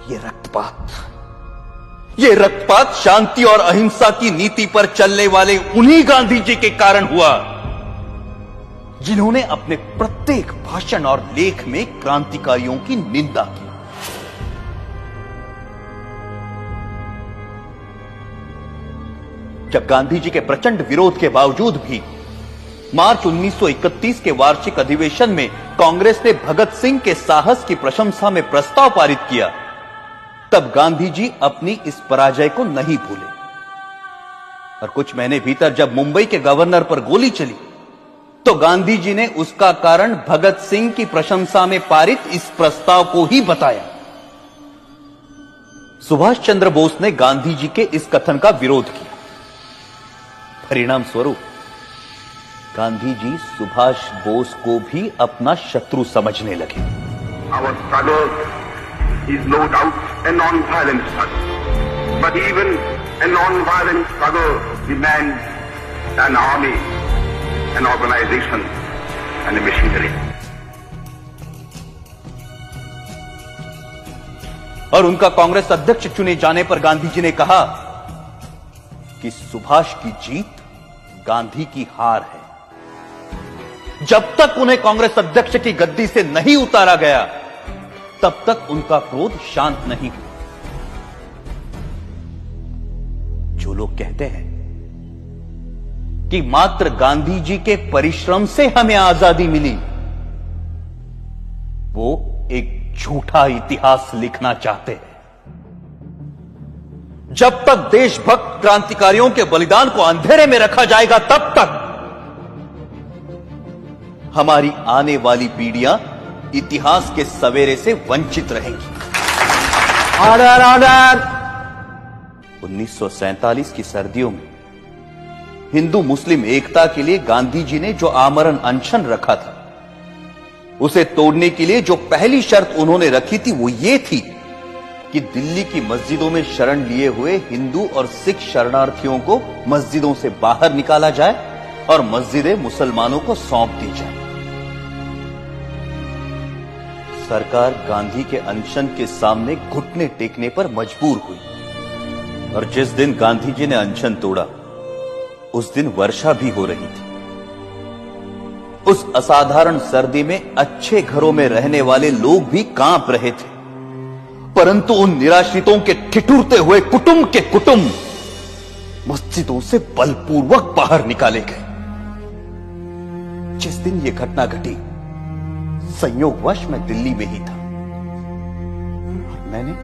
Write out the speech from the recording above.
ये रक्तपात शांति और अहिंसा की नीति पर चलने वाले उन्हीं गांधी जी के कारण हुआ जिन्होंने अपने प्रत्येक भाषण और लेख में क्रांतिकारियों की निंदा की। जब गांधी जी के प्रचंड विरोध के बावजूद भी मार्च 1931 के वार्षिक अधिवेशन में कांग्रेस ने भगत सिंह के साहस की प्रशंसा में प्रस्ताव पारित किया, तब गांधी जी अपनी इस पराजय को नहीं भूले और कुछ महीने भीतर जब मुंबई के गवर्नर पर गोली चली तो गांधी जी ने उसका कारण भगत सिंह की प्रशंसा में पारित इस प्रस्ताव को ही बताया। सुभाष चंद्र बोस ने गांधी जी के इस कथन का विरोध किया। परिणाम स्वरूप गांधी जी सुभाष बोस को भी अपना शत्रु समझने लगे। Our struggle is no doubt a non-violent struggle, but even a non-violent struggle demands an army, an organization, and a machinery. और उनका कांग्रेस अध्यक्ष चुने जाने पर गांधी जी ने कहा कि सुभाष की जीत गांधी की हार है। जब तक उन्हें कांग्रेस अध्यक्ष की गद्दी से नहीं उतारा गया तब तक उनका क्रोध शांत नहीं हुआ। जो लोग कहते हैं कि मात्र गांधी जी के परिश्रम से हमें आजादी मिली, वो एक झूठा इतिहास लिखना चाहते हैं। जब तक देशभक्त क्रांतिकारियों के बलिदान को अंधेरे में रखा जाएगा तब तक हमारी आने वाली पीढ़ियां इतिहास के सवेरे से वंचित रहेंगी। Order order. 1947 की सर्दियों में हिंदू मुस्लिम एकता के लिए गांधी जी ने जो आमरण अनशन रखा था, उसे तोड़ने के लिए जो पहली शर्त उन्होंने रखी थी वो ये थी कि दिल्ली की मस्जिदों में शरण लिए हुए हिंदू और सिख शरणार्थियों को मस्जिदों से बाहर निकाला जाए और मस्जिदें मुसलमानों को सौंप दी जाए। सरकार गांधी के अनशन के सामने घुटने टेकने पर मजबूर हुई और जिस दिन गांधी जी ने अनशन तोड़ा उस दिन वर्षा भी हो रही थी। उस असाधारण सर्दी में अच्छे घरों में रहने वाले लोग भी कांप रहे थे, परंतु उन निराश्रितों के ठिठुरते हुए कुटुंब के कुटुंब मस्जिदों से बलपूर्वक बाहर निकाले गए। जिस दिन यह घटना घटी संयोगवश मैं दिल्ली में ही था और मैंने